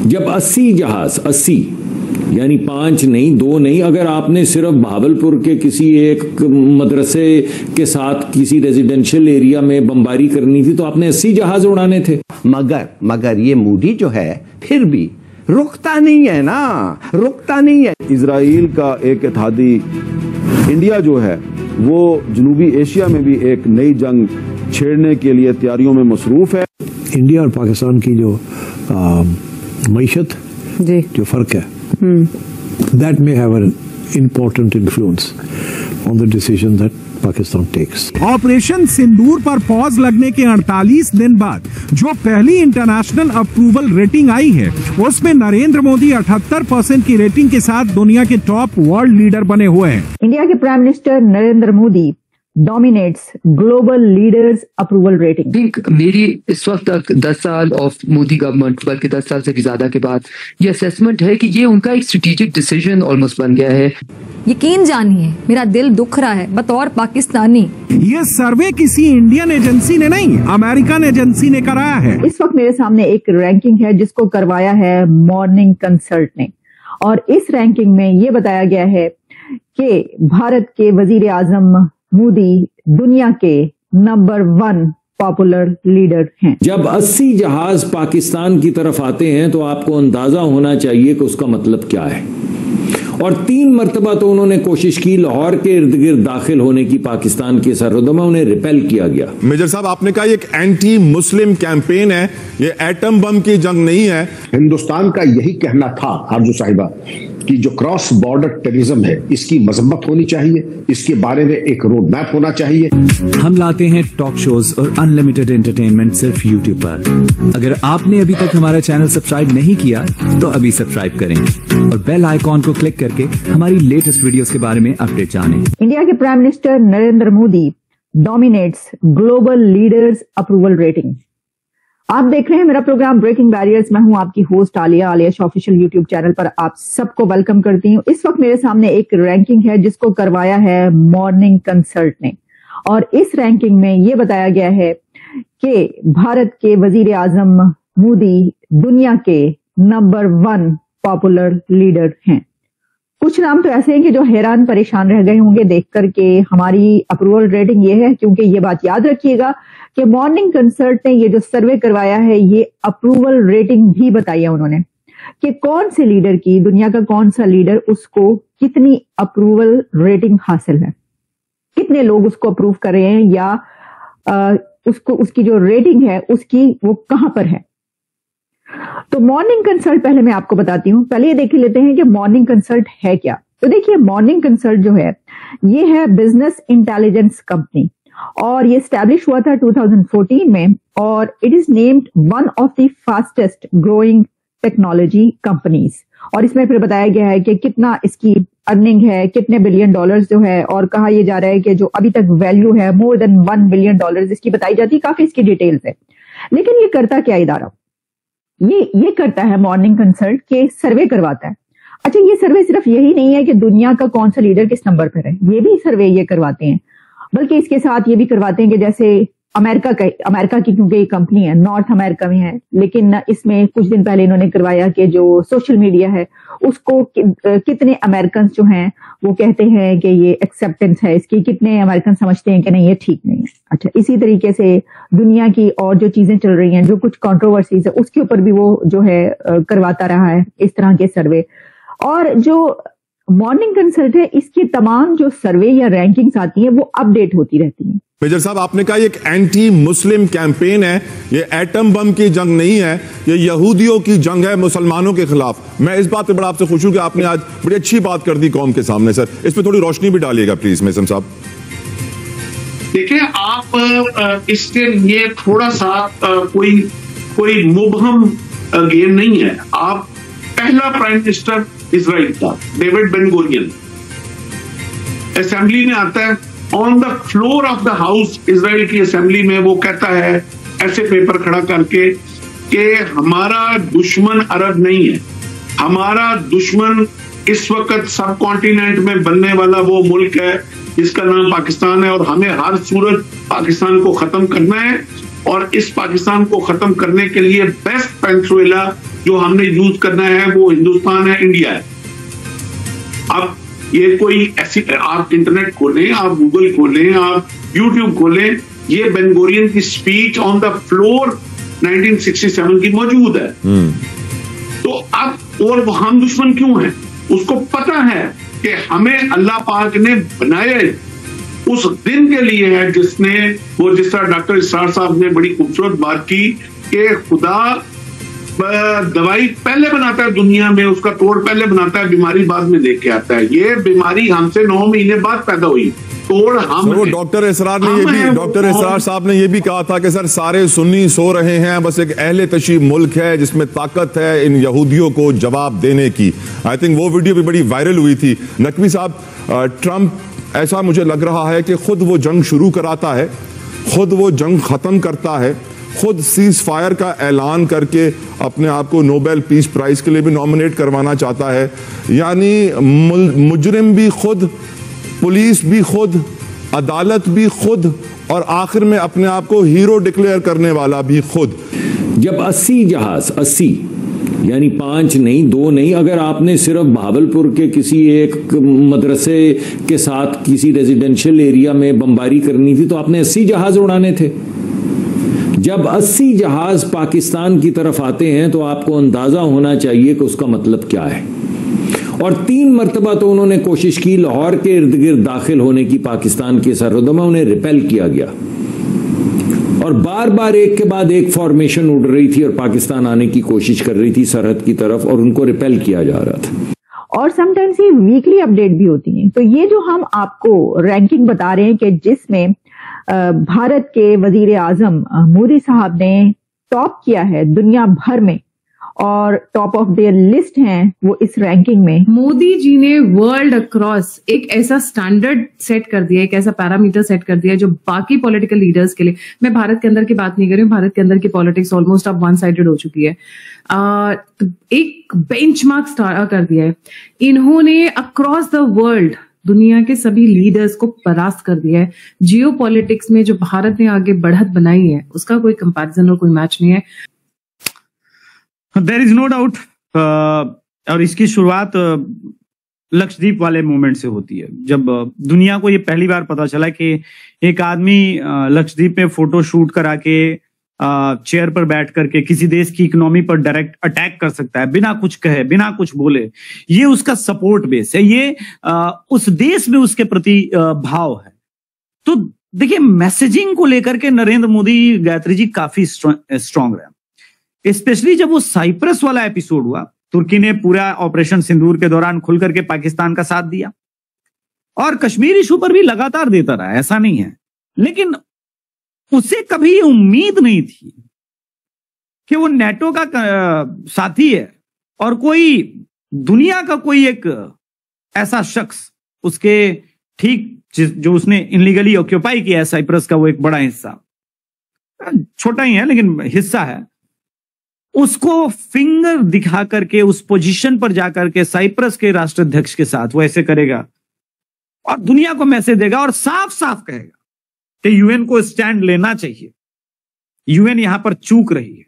जब 80 जहाज, 80 यानी 5 नहीं 2 नहीं, अगर आपने सिर्फ भावलपुर के किसी एक मदरसे के साथ किसी रेजिडेंशियल एरिया में बमबारी करनी थी तो आपने 80 जहाज उड़ाने थे। मगर ये मोदी जो है फिर भी रुकता नहीं है ना, रुकता नहीं है। इजराइल का एक इत्तेहादी इंडिया जो है वो जनूबी एशिया में भी एक नई जंग छेड़ने के लिए तैयारियों में मसरूफ है। इंडिया और पाकिस्तान की जो मईशत जो फर्क है, that may have an important influence on the decision that Pakistan takes. Operation Sindoor पर पॉज लगने के 48 दिन बाद जो पहली इंटरनेशनल अप्रूवल रेटिंग आई है उसमें नरेंद्र मोदी 78% की रेटिंग के साथ दुनिया के टॉप वर्ल्ड लीडर बने हुए हैं। इंडिया के prime minister Narendra Modi dominates global leaders approval rating. मेरी इस वक्त तक 10 साल ऑफ मोदी गवर्नमेंट, बल्कि 10 साल से भी ज्यादा के बाद ये असेसमेंट है कि ये उनका एक स्ट्रेटेजिक डिसीजन ऑलमोस्ट बन गया है। यकीन जानिए मेरा दिल दुख रहा है बतौर पाकिस्तानी। ये सर्वे किसी इंडियन एजेंसी ने नहीं, अमेरिकन एजेंसी ने कराया है। इस वक्त मेरे सामने एक रैंकिंग है जिसको करवाया है मॉर्निंग कंसल्ट ने, और इस रैंकिंग में ये बताया गया है कि भारत के वजीर आजम मोदी दुनिया के नंबर 1 पॉपुलर लीडर हैं। जब 80 जहाज पाकिस्तान की तरफ आते हैं तो आपको अंदाजा होना चाहिए कि उसका मतलब क्या है। और 3 मरतबा तो उन्होंने कोशिश की लाहौर के इर्द गिर्द दाखिल होने की, पाकिस्तान की सरहदों में उन्हें रिपेल किया गया। मेजर साहब, आपने कहा ये एक एंटी मुस्लिम कैंपेन है, ये एटम बम की जंग नहीं है। हिंदुस्तान का यही कहना था आरजू साहिबा कि जो क्रॉस बॉर्डर टेररिज्म है इसकी मजम्मत होनी चाहिए, इसके बारे में एक रोड मैप होना चाहिए। हम लाते हैं टॉक शोज और अनलिमिटेड एंटरटेनमेंट सिर्फ यूट्यूब पर। अगर आपने अभी तक हमारा चैनल सब्सक्राइब नहीं किया तो अभी सब्सक्राइब करें और बेल आइकॉन को क्लिक करके हमारी लेटेस्ट वीडियोस के बारे में अपडेट जानें। इंडिया के prime minister Narendra Modi dominates global leaders approval rating. आप देख रहे हैं मेरा प्रोग्राम ब्रेकिंग बैरियर्स। मैं हूं आपकी host Alia official YouTube channel पर आप सबको वेलकम करती हूं। इस वक्त मेरे सामने एक रैंकिंग है जिसको करवाया है मॉर्निंग कंसल्ट ने, और इस रैंकिंग में यह बताया गया है कि भारत के वजीर आजम मोदी दुनिया के नंबर 1 पॉपुलर लीडर हैं। कुछ नाम तो ऐसे हैं कि जो हैरान परेशान रह गए होंगे देख करके हमारी अप्रूवल रेटिंग ये है, क्योंकि ये बात याद रखिएगा कि मॉर्निंग कंसल्ट ने ये जो सर्वे करवाया है ये अप्रूवल रेटिंग भी बताई है उन्होंने कि कौन से लीडर की, दुनिया का कौन सा लीडर, उसको कितनी अप्रूवल रेटिंग हासिल है, कितने लोग उसको अप्रूव कर रहे हैं, या उसको उसकी जो रेटिंग है उसकी वो कहां पर है। तो मॉर्निंग कंसल्ट पहले मैं आपको बताती हूं। पहले ये देख लेते हैं कि मॉर्निंग कंसल्ट है क्या। तो देखिए, मॉर्निंग कंसल्ट जो है ये है बिजनेस इंटेलिजेंस कंपनी, और ये स्टैब्लिश हुआ था 2014 में, और it is named one of the fastest growing technology companies. और इसमें फिर बताया गया है कि कितना इसकी अर्निंग है, कितने बिलियन डॉलर्स जो है, और कहा यह जा रहा है कि जो अभी तक वैल्यू है मोर देन $1 बिलियन इसकी बताई जाती है। काफी इसकी डिटेल्स है। लेकिन ये करता क्या इदारा, ये करता है मॉर्निंग कंसल्ट के सर्वे करवाता है। अच्छा, ये सर्वे सिर्फ यही नहीं है कि दुनिया का कौन सा लीडर किस नंबर पर है, ये भी सर्वे ये करवाते हैं, बल्कि इसके साथ ये भी करवाते हैं कि जैसे अमेरिका की क्योंकि ये कंपनी है नॉर्थ अमेरिका में है, लेकिन इसमें कुछ दिन पहले इन्होंने करवाया कि जो सोशल मीडिया है उसको कितने अमेरिकन जो हैं वो कहते हैं कि ये एक्सेप्टेंस है इसकी, कितने अमेरिकन समझते हैं कि नहीं ये ठीक नहीं है। अच्छा, इसी तरीके से दुनिया की और जो चीजें चल रही हैं, जो कुछ कंट्रोवर्सीज है, उसके ऊपर भी वो जो है करवाता रहा है इस तरह के सर्वे। और जो मॉर्निंग कंसल्ट है इसकी तमाम जो सर्वे या रैंकिंग्स आती हैं वो अपडेट होती रहती हैं। मेजर साहब, आपने कहा ये एक एंटी मुस्लिम कैंपेन है, ये एटम बम की जंग नहीं है, ये यहूदियों की जंग है मुसलमानों के खिलाफ। मैं इस बात पे बड़ा आपसे खुश हूं कि आपने आज बड़ी अच्छी बात कर दी कौम के सामने। सर, इस पे थोड़ी रोशनी भी डालिएगा प्लीज मेसम साहब। देखिए, आप इसके लिए थोड़ा सा कोई मुबहम गेम नहीं है। आप पहला प्राइम मिनिस्टर इजराइल था डेविड बेन गुरियन, असेंबली में आता है, on the floor of the house Israel की असेंबली में वो कहता है ऐसे पेपर खड़ा करके कि हमारा दुश्मन अरब नहीं है, हमारा दुश्मन इस वक्त सब कॉन्टिनेंट में बनने वाला वो मुल्क है जिसका नाम पाकिस्तान है, और हमें हर सूरत पाकिस्तान को खत्म करना है, और इस पाकिस्तान को खत्म करने के लिए बेस्ट पेनिनसुला जो हमने यूज करना है वो हिंदुस्तान है, इंडिया है। अब ये कोई ऐसी, आप इंटरनेट खोलें, आप गूगल खोलें, आप यूट्यूब खोलें, ये बेन-गुरियन की स्पीच ऑन द फ्लोर 1967 की मौजूद है। तो अब और हम दुश्मन क्यों हैं? उसको पता है कि हमें अल्लाह पाक ने बनाया उस दिन के लिए है, जिसने वो, जिस तरह डॉक्टर इसरार साहब ने बड़ी खूबसूरत बात की कि खुदा दवाई पहले बनाता है दुनिया में, उसका तोड़ पहले बनाता है, बीमारी बाद में देख के आता है। ये बीमारी हमसे 9 महीने बाद पैदा हुई, तोड़ हम। वो डॉक्टर इसरार साहब ने ये भी कहा था कि सर सारे सुन्नी सो रहे हैं, बस एक अहले तशीब मुल्क है जिसमें ताकत है इन यहूदियों को जवाब देने की। आई थिंक वो वीडियो भी बड़ी वायरल हुई थी। नकवी साहब, ट्रंप ऐसा मुझे लग रहा है कि खुद वो जंग शुरू कराता है, खुद वो जंग खत्म करता है, खुद सीज फायर का ऐलान करके अपने आप को नोबेल पीस प्राइज के लिए भी नॉमिनेट करवाना चाहता है। यानी मुजरिम भी खुद, पुलिस भी खुद, अदालत भी खुद, और आखिर में अपने आप को हीरो डिक्लेयर करने वाला भी खुद। जब 80 जहाज, 80 यानी 5 नहीं 2 नहीं, अगर आपने सिर्फ भावलपुर के किसी एक मदरसे के साथ किसी रेजिडेंशियल एरिया में बमबारी करनी थी तो आपने 80 जहाज उड़ाने थे। जब 80 जहाज पाकिस्तान की तरफ आते हैं तो आपको अंदाजा होना चाहिए कि उसका मतलब क्या है। और 3 मरतबा तो उन्होंने कोशिश की लाहौर के इर्द गिर्द दाखिल होने की, पाकिस्तान की सरहदों में उन्हें रिपेल किया गया, और बार बार एक के बाद एक फॉर्मेशन उड़ रही थी और पाकिस्तान आने की कोशिश कर रही थी सरहद की तरफ, और उनको रिपेल किया जा रहा था। और समटाइम्स ये वीकली अपडेट भी होती हैं। तो ये जो हम आपको रैंकिंग बता रहे हैं कि जिसमें भारत के वजीर आजम मोदी साहब ने टॉप किया है दुनिया भर में, और टॉप ऑफ देयर लिस्ट हैं वो इस रैंकिंग में। मोदी जी ने वर्ल्ड अक्रॉस एक ऐसा स्टैंडर्ड सेट कर दिया, एक ऐसा पैरामीटर सेट कर दिया जो बाकी पॉलिटिकल लीडर्स के लिए, मैं भारत के अंदर की बात नहीं कर रही हूँ, भारत के अंदर की पॉलिटिक्स ऑलमोस्ट अब वन साइडेड हो चुकी है, एक बेंचमार्क कर दिया है। इन्होंने अक्रॉस द वर्ल्ड दुनिया के सभी लीडर्स को परास्त कर दिया है। जियो पॉलिटिक्स में जो भारत ने आगे बढ़त बनाई है उसका कोई कंपैरिजन और कोई मैच नहीं है। देयर इज नो डाउट, और इसकी शुरुआत लक्षद्वीप वाले मूवमेंट से होती है। जब दुनिया को ये पहली बार पता चला कि एक आदमी लक्षद्वीप में फोटो शूट करा के चेयर पर बैठ करके किसी देश की इकोनॉमी पर डायरेक्ट अटैक कर सकता है बिना कुछ कहे, बिना कुछ बोले, ये उसका सपोर्ट बेस है, ये उस देश में उसके प्रति भाव है। तो देखिए, मैसेजिंग को लेकर के नरेंद्र मोदी, गायत्री जी काफी स्ट्रांग रहे, स्पेशली जब वो साइप्रस वाला एपिसोड हुआ। तुर्की ने पूरा ऑपरेशन सिंदूर के दौरान खुल करके पाकिस्तान का साथ दिया, और कश्मीर इशू पर भी लगातार देता रहा, ऐसा नहीं है। लेकिन उसे कभी उम्मीद नहीं थी कि वो नेटो का साथी है और कोई दुनिया का कोई एक ऐसा शख्स उसके ठीक जो उसने इनलीगली ऑक्यूपाई किया है साइप्रस का वो एक बड़ा हिस्सा, छोटा ही है लेकिन हिस्सा है, उसको फिंगर दिखा करके उस पोजीशन पर जाकर के साइप्रस के राष्ट्राध्यक्ष के साथ वो ऐसे करेगा और दुनिया को मैसेज देगा और साफ साफ कहेगा कि यूएन को स्टैंड लेना चाहिए, यूएन यहां पर चूक रही है।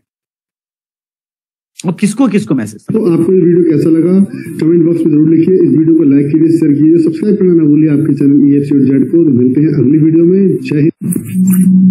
और किसको किसको मैसेज। तो आपको ये वीडियो कैसा लगा कमेंट बॉक्स में जरूर लिखिए, इस वीडियो को लाइक कीजिए, शेयर कीजिए, सब्सक्राइब करना ना भूलिए आपके चैनल EFC और जेड को। तो मिलते हैं अगली वीडियो में। जय हिंद।